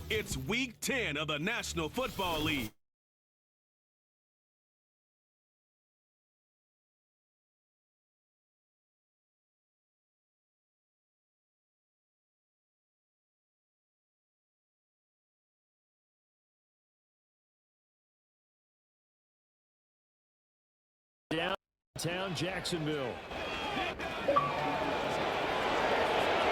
It's Week 10 of the National Football League. Downtown Jacksonville.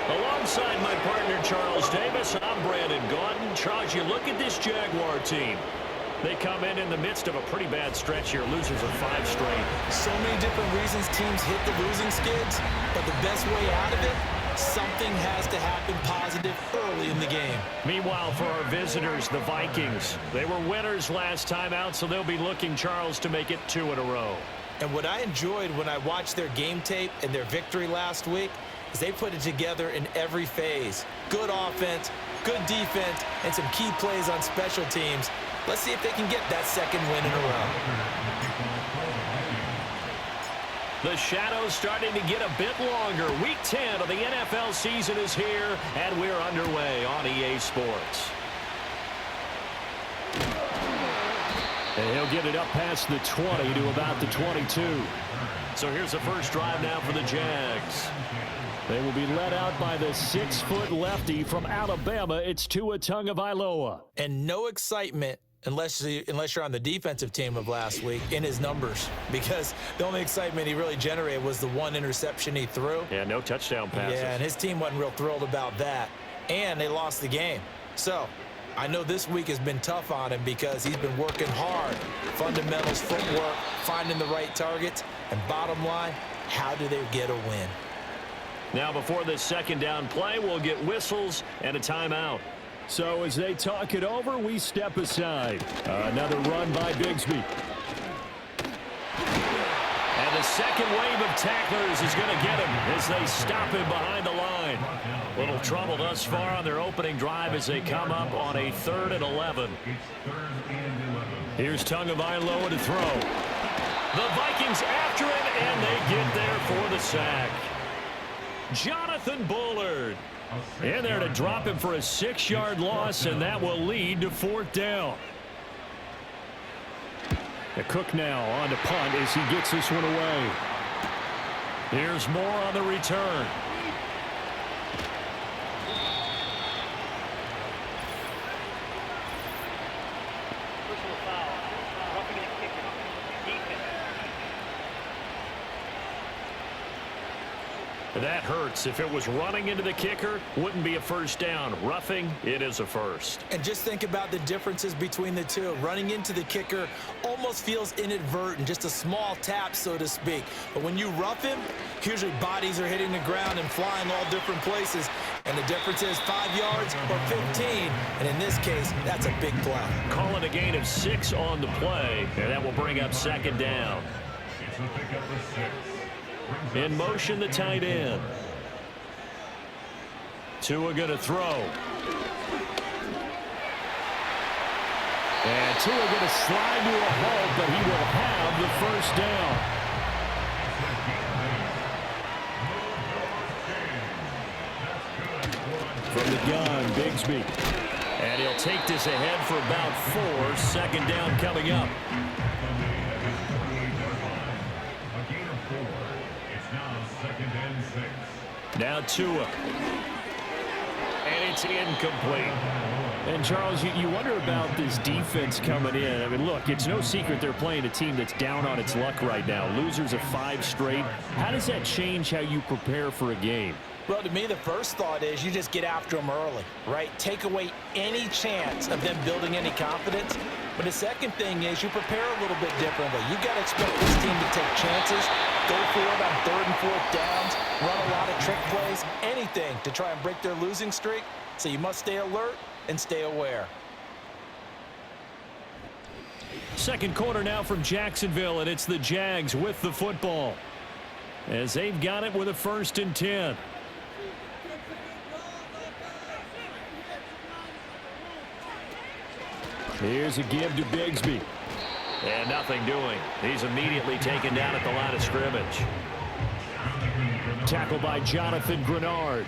Alongside my partner Charles Davis, I'm Brandon Gaudin. Charles, you look at this Jaguar team. They come in the midst of a pretty bad stretch here. Losers of 5 straight. So many different reasons teams hit the losing skids, but the best way out of it, something has to happen positive early in the game. Meanwhile, for our visitors, the Vikings, they were winners last time out, so they'll be looking, Charles, to make it 2 in a row. And what I enjoyed when I watched their game tape and their victory last week is they put it together in every phase. Good offense, good defense, and some key plays on special teams. Let's see if they can get that second win in a row. The shadows starting to get a bit longer. Week 10 of the NFL season is here, and we're underway on EA Sports. And he'll get it up past the 20 to about the 22. So here's the first drive now for the Jags. They will be led out by the 6-foot lefty from Alabama. It's Tua Tagovailoa. And no excitement unless you're on the defensive team of last week in his numbers, because the only excitement he really generated was the 1 interception he threw. Yeah, no touchdown passes. Yeah, and his team wasn't real thrilled about that. And they lost the game. So I know this week has been tough on him because he's been working hard. Fundamentals, footwork, finding the right targets. And bottom line, how do they get a win? Now before this second down play, we'll get whistles and a timeout. So as they talk it over, we step aside. Another run by Bigsby. And the second wave of tacklers is going to get him as they stop him behind the line. Little trouble thus far on their opening drive as they come up on a 3rd and 11. Here's Tagovailoa to throw. The Vikings after him, and they get there for the sack. Jonathan Bullard in there to drop him for a 6-yard loss, and that will lead to 4th down. The Cook now on to punt as he gets this one away. Here's more on the return. That hurts. If it was running into the kicker, wouldn't be a first down. Roughing, it is a first. And just think about the differences between the two. Running into the kicker almost feels inadvertent, just a small tap, so to speak. But when you rough him, usually bodies are hitting the ground and flying all different places. And the difference is 5 yards or 15. And in this case, that's a big play. Call it a gain of 6 on the play, and that will bring up second down. In motion, the tight end. Tua going to throw. And Tua going to slide to a halt, but he will have the first down. From the gun, Bigsby. And he'll take this ahead for about 4. Second down coming up. Now Tua. And it's incomplete. And, Charles, you wonder about this defense coming in. I mean, look, it's no secret they're playing a team that's down on its luck right now. Losers of 5 straight. How does that change how you prepare for a game? Well, to me, the first thought is you just get after them early, right? Take away any chance of them building any confidence. But the second thing is you prepare a little bit differently. You've got to expect this team to take chances, go for it on 3rd and 4th downs, run a lot of trick plays, anything to try and break their losing streak. So you must stay alert and stay aware. Second quarter now from Jacksonville, and it's the Jags with the football as they've got it with a 1st and 10. Here's a give to Bigsby. And nothing doing. He's immediately taken down at the line of scrimmage. Tackled by Jonathan Grenard.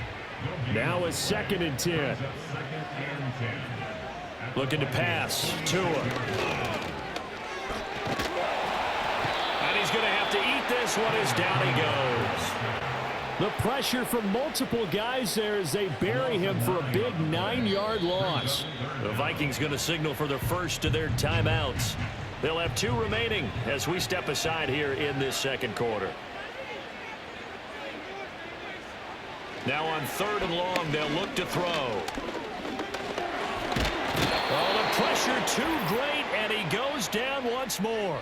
Now a 2nd and 10. Looking to pass. Tua. And he's going to have to eat this one as down he goes. The pressure from multiple guys there as they bury him for a big 9-yard loss. The Vikings going to signal for their first of their timeouts. They'll have 2 remaining as we step aside here in this second quarter. Now on 3rd and long, they'll look to throw. Oh, the pressure too great, and he goes down once more.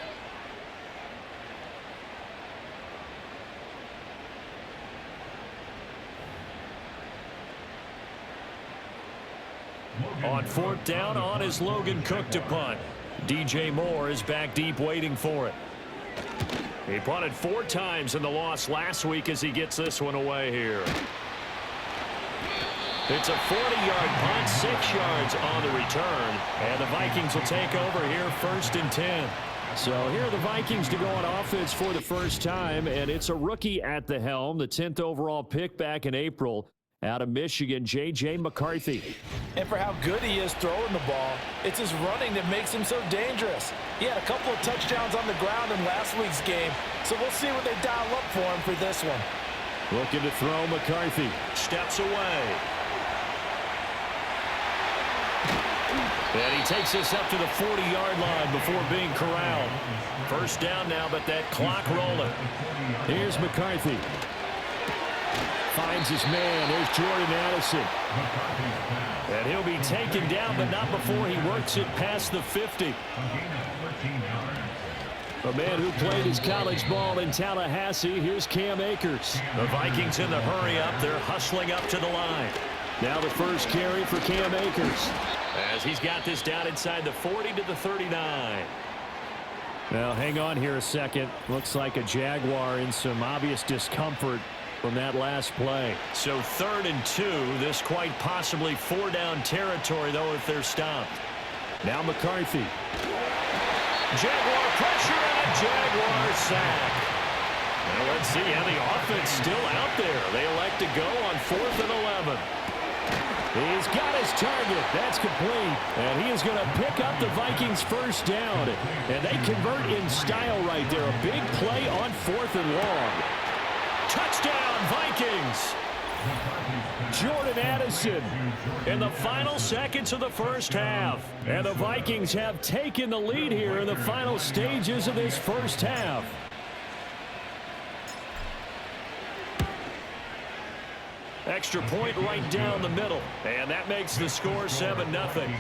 On 4th down, on is Logan Cook to punt. DJ Moore is back deep waiting for it. He punted 4 times in the loss last week as he gets this one away here. It's a 40-yard punt, 6 yards on the return, and the Vikings will take over here 1st and 10. So here are the Vikings to go on offense for the first time, and it's a rookie at the helm, the 10th overall pick back in April out of Michigan, J.J. McCarthy. And for how good he is throwing the ball, it's his running that makes him so dangerous. He had a couple of touchdowns on the ground in last week's game, so we'll see what they dial up for him for this one. Looking to throw. McCarthy steps away. And he takes this up to the 40-yard line before being corralled. First down now, but that clock rolling. Here's McCarthy. Finds his man. There's Jordan Addison. And he'll be taken down, but not before he works it past the 50. A man who played his college ball in Tallahassee. Here's Cam Akers. The Vikings in the hurry up. They're hustling up to the line. Now the first carry for Cam Akers, as he's got this down inside the 40 to the 39. Now hang on here a second. Looks like a Jaguar in some obvious discomfort from that last play. So 3rd and 2. This quite possibly 4-down territory, though, if they're stopped. Now McCarthy. Jaguar pressure and a Jaguar sack. Well, let's see how the offense still out there. They elect to go on 4th and 11. He's got his target. That's complete. And he is going to pick up the Vikings' first down. And they convert in style right there. A big play on 4th and long. Touchdown, Vikings. Jordan Addison in the final seconds of the first half. And the Vikings have taken the lead here in the final stages of this first half. Extra point right down the middle. And that makes the score 7-0.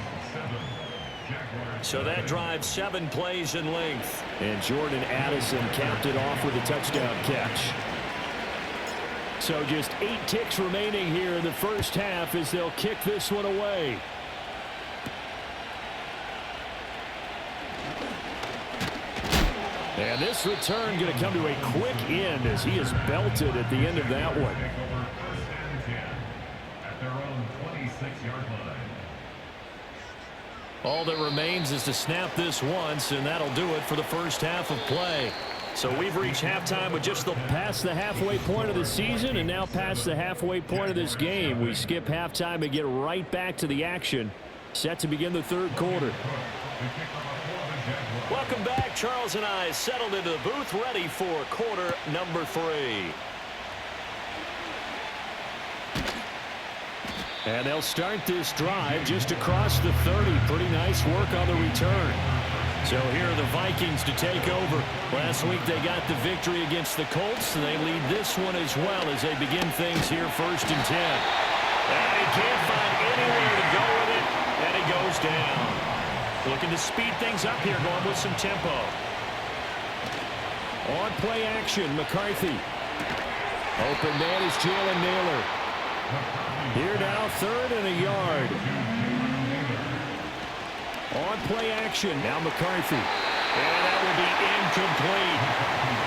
So that drives 7 plays in length. And Jordan Addison capped it off with a touchdown catch. So just 8 ticks remaining here in the first half as they'll kick this one away. And this return going to come to a quick end as he is belted at the end of that one. All that remains is to snap this once, and that'll do it for the first half of play. So we've reached halftime with just past the halfway point of the season and now past the halfway point of this game. We skip halftime and get right back to the action. Set to begin the 3rd quarter. Welcome back. Charles and I settled into the booth ready for quarter number 3. And they'll start this drive just across the 30. Pretty nice work on the return. So here are the Vikings to take over. Last week they got the victory against the Colts, and they lead this one as well as they begin things here 1st and 10. And he can't find anywhere to go with it, and he goes down. Looking to speed things up here, going with some tempo. On play action, McCarthy. Open man is Jalen Naylor. Here now, 3rd and a yard. On play action, now McCarthy. And that will be incomplete.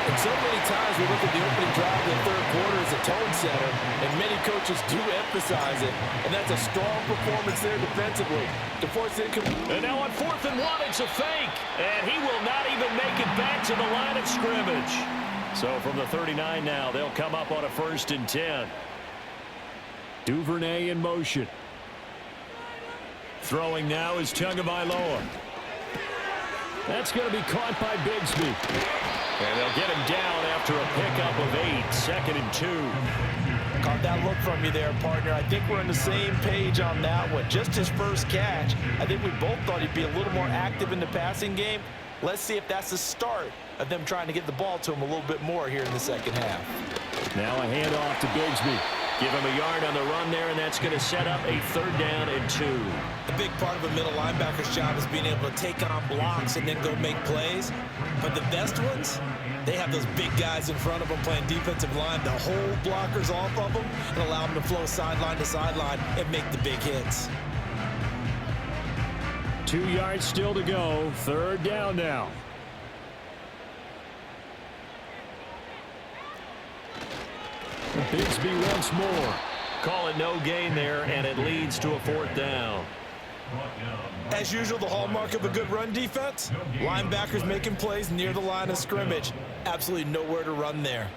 And so many times we look at the opening drive of the 3rd quarter as a tone setter, and many coaches do emphasize it. And that's a strong performance there defensively to force incomplete. And now on 4th and 1, it's a fake. And he will not even make it back to the line of scrimmage. So from the 39 now, they'll come up on a 1st and 10. Duvernay in motion. Throwing now is Tagovailoa. That's going to be caught by Bigsby. And they'll get him down after a pickup of 8, 2nd and 2. Caught that look from you there, partner. I think we're on the same page on that one. Just his first catch. I think we both thought he'd be a little more active in the passing game. Let's see if that's the start of them trying to get the ball to him a little bit more here in the second half. Now a handoff to Bigsby. Give him a yard on the run there, and that's going to set up a 3rd down and 2. A big part of a middle linebacker's job is being able to take on blocks and then go make plays. But the best ones, they have those big guys in front of them playing defensive line to hold blockers off of them and allow them to flow sideline to sideline and make the big hits. 2 yards still to go. 3rd down now. Bigsby once more. Call it no gain there, and it leads to a 4th down. As usual, the hallmark of a good run defense, linebackers making plays near the line of scrimmage. Absolutely nowhere to run there.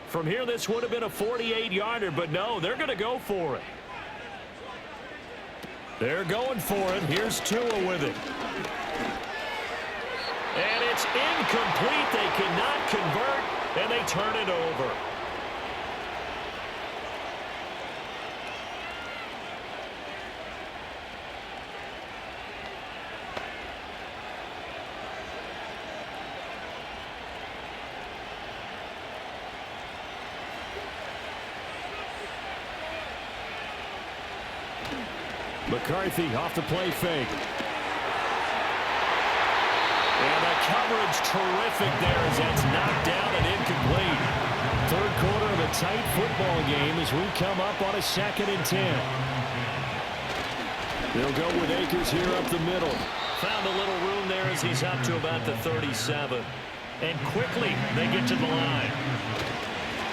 From here, this would have been a 48-yarder, but no, they're going to go for it. They're going for it. Here's Tua with it. And it's incomplete. They cannot convert, and they turn it over. McCarthy off the play fake. And the coverage terrific there as that's knocked down and incomplete. 3rd quarter of a tight football game as we come up on a 2nd and 10. They'll go with Akers here up the middle. Found a little room there as he's up to about the 37. And quickly they get to the line.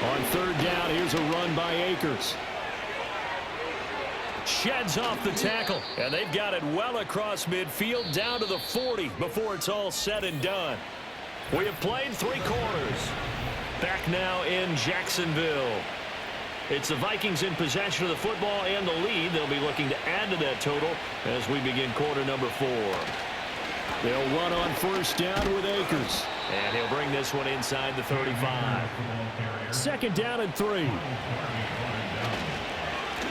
On 3rd down, here's a run by Akers. Sheds off the tackle, and they've got it well across midfield down to the 40 before it's all said and done. We have played 3 quarters. Back now in Jacksonville. It's the Vikings in possession of the football and the lead. They'll be looking to add to that total as we begin quarter number 4. They'll run on 1st down with Akers. And he'll bring this one inside the 35. 2nd down and 3.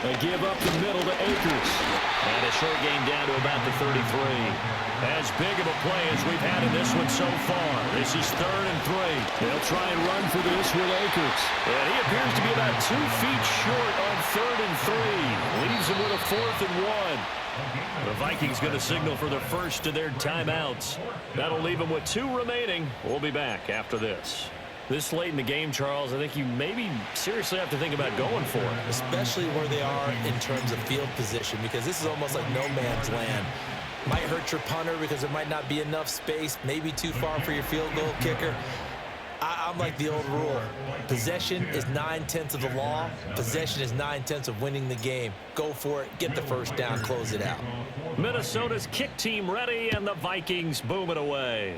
They give up the middle to Akers. And a short gain down to about the 33. As big of a play as we've had in this one so far. This is 3rd and 3. They'll try and run for this with Akers. And he appears to be about 2 feet short on 3rd and 3. Leaves him with a 4th and 1. The Vikings going to signal for the first of their timeouts. That'll leave them with 2 remaining. We'll be back after this. This late in the game, Charles, I think you maybe seriously have to think about going for it. Especially where they are in terms of field position, because this is almost like no man's land. Might hurt your punter because there might not be enough space, maybe too far for your field goal kicker. I'm like the old rule. Possession is 9/10 of the law. Possession is 9/10 of winning the game. Go for it. Get the 1st down. Close it out. Minnesota's kick team ready, and the Vikings boom it away.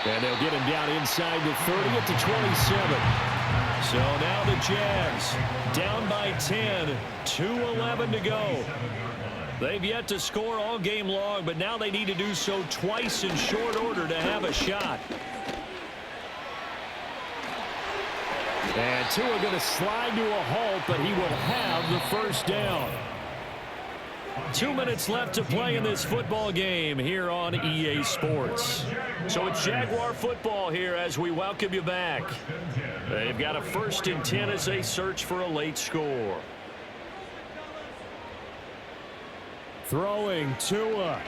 And they'll get him down inside the 30 at the 27. So now the Jags down by 10, 2:11 to go. They've yet to score all game long, but now they need to do so twice in short order to have a shot. And Tua going to slide to a halt, but he will have the 1st down. 2 minutes left to play in this football game here on EA Sports. So it's Jaguar football here as we welcome you back. They've got a 1st and 10 as they search for a late score. Throwing Tua.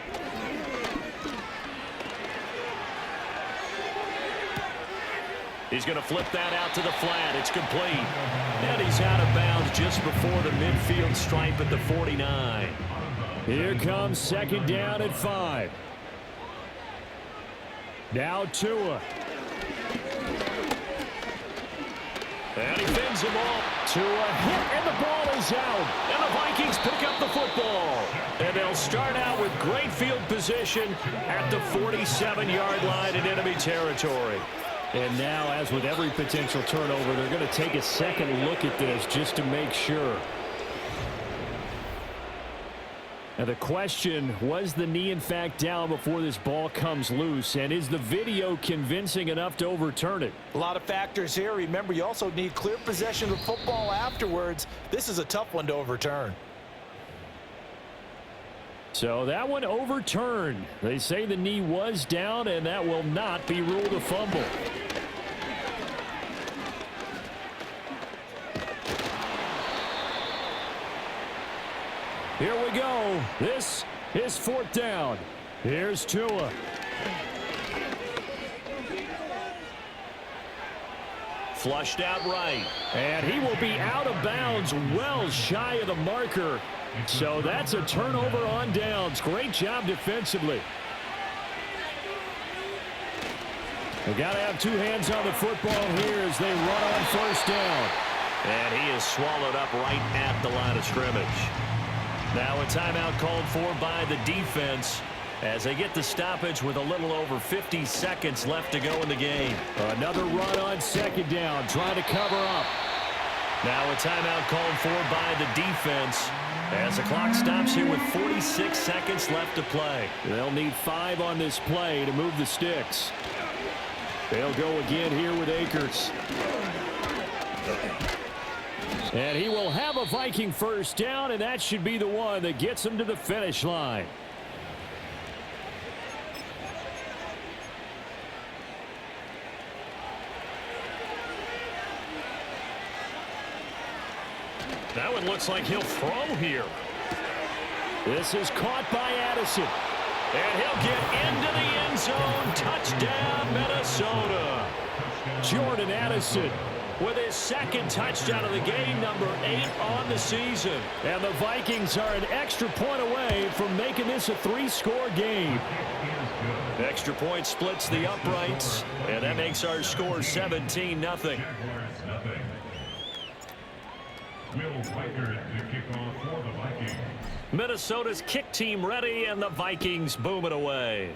He's going to flip that out to the flat. It's complete. And he's out of bounds just before the midfield stripe at the 49. Here comes 2nd down at 5. Now Tua. And he fins them all to a hit, and the ball is out. And the Vikings pick up the football. And they'll start out with great field position at the 47-yard line in enemy territory. And now, as with every potential turnover, they're going to take a second look at this just to make sure. Now the question, was the knee in fact down before this ball comes loose? And is the video convincing enough to overturn it? A lot of factors here. Remember, you also need clear possession of football afterwards. This is a tough one to overturn. So that one overturned. They say the knee was down, and that will not be ruled a fumble. Here we go. This is fourth down. Here's Tua. Flushed out right. And he will be out of bounds, well shy of the marker. So that's a turnover on downs. Great job defensively. They got to have two hands on the football here as they run on first down. And he is swallowed up right at the line of scrimmage. Now a timeout called for by the defense as they get the stoppage with a little over 50 seconds left to go in the game. Another run on second down, trying to cover up. Now a timeout called for by the defense as the clock stops here with 46 seconds left to play. They'll need 5 on this play to move the sticks. They'll go again here with Akers. And he will have a Viking first down, and that should be the one that gets him to the finish line. That one looks like he'll throw here. This is caught by Addison. And he'll get into the end zone. Touchdown, Minnesota. Jordan Addison with his second touchdown of the game, number 8 on the season. And the Vikings are an extra point away from making this a 3-score game. Extra point splits the uprights, and that makes our score 17-0. Minnesota's kick team ready, and the Vikings boom it away.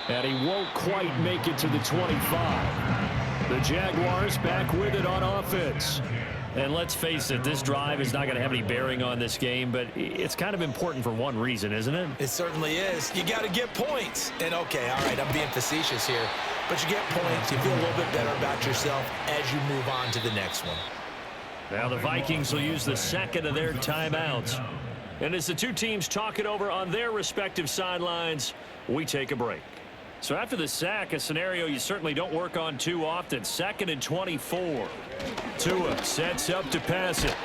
And he won't quite make it to the 25. The Jaguars back with it on offense. And let's face it, this drive is not going to have any bearing on this game, but it's kind of important for one reason, isn't it? It certainly is. You got to get points. And, okay, all right, I'm being facetious here. But you get points, you feel a little bit better about yourself as you move on to the next one. Now the Vikings will use the second of their timeouts. And as the two teams talk it over on their respective sidelines, we take a break. So after the sack, a scenario you certainly don't work on too often. 2nd and 24. Tua sets up to pass it.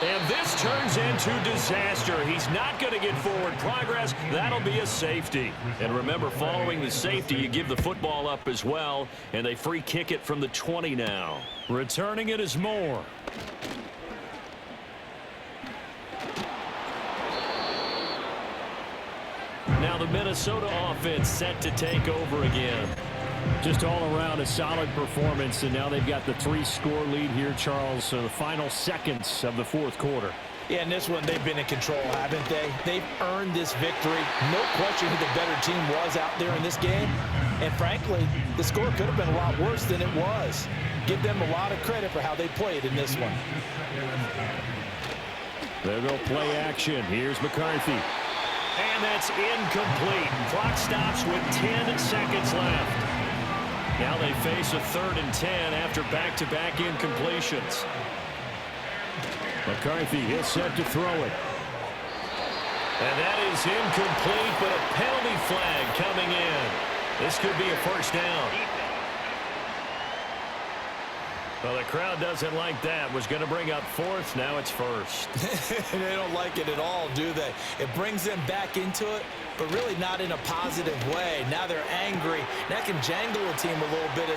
And this turns into disaster. He's not going to get forward progress. That'll be a safety. And remember, following the safety, you give the football up as well. And they free kick it from the 20 now. Returning it is Moore. Now the Minnesota offense set to take over again. Just all around a solid performance, and now they've got the 3-score lead here, Charles. So the final seconds of the fourth quarter. Yeah, in this one, they've been in control, haven't they? They've earned this victory. No question who the better team was out there in this game. And frankly, the score could have been a lot worse than it was. Give them a lot of credit for how they played in this one. They'll go play action. Here's McCarthy. And that's incomplete. Clock stops with 10 seconds left. Now they face a 3rd and 10 after back-to-back incompletions. McCarthy is set to throw it. And that is incomplete, but a penalty flag coming in. This could be a first down. Well, the crowd doesn't like that. Was going to bring up 4th. Now it's 1st. They don't like it at all, do they? It brings them back into it, but really not in a positive way. Now they're angry. That can jangle a team a little bit.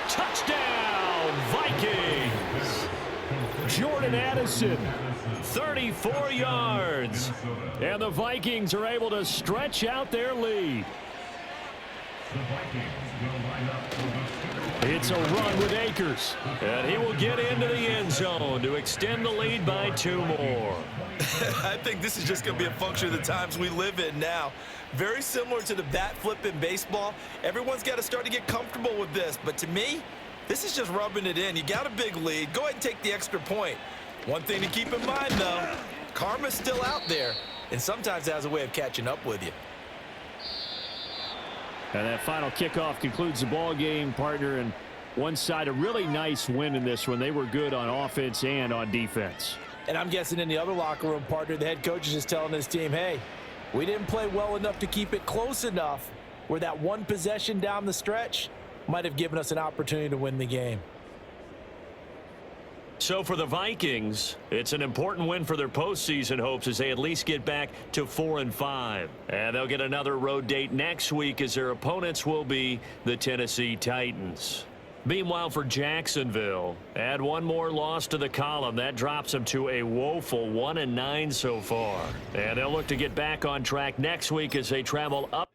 Touchdown, Vikings! Jordan Addison, 34 yards. And the Vikings are able to stretch out their lead. It's a run with Akers. And he will get into the end zone to extend the lead by 2 more. I think this is just going to be a function of the times we live in now. Very similar to the bat flip in baseball. Everyone's got to start to get comfortable with this. But to me, this is just rubbing it in. You got a big lead. Go ahead and take the extra point. One thing to keep in mind, though, karma's still out there, and sometimes it has a way of catching up with you. And that final kickoff concludes the ball game, partner. And one side, a really nice win in this one. They were good on offense and on defense. And I'm guessing in the other locker room, partner, the head coach is just telling his team, hey, we didn't play well enough to keep it close enough where that one possession down the stretch might have given us an opportunity to win the game. So for the Vikings, it's an important win for their postseason hopes as they at least get back to 4-5. And they'll get another road date next week as their opponents will be the Tennessee Titans. Meanwhile, for Jacksonville, add one more loss to the column. That drops them to a woeful 1-9 so far. And they'll look to get back on track next week as they travel up.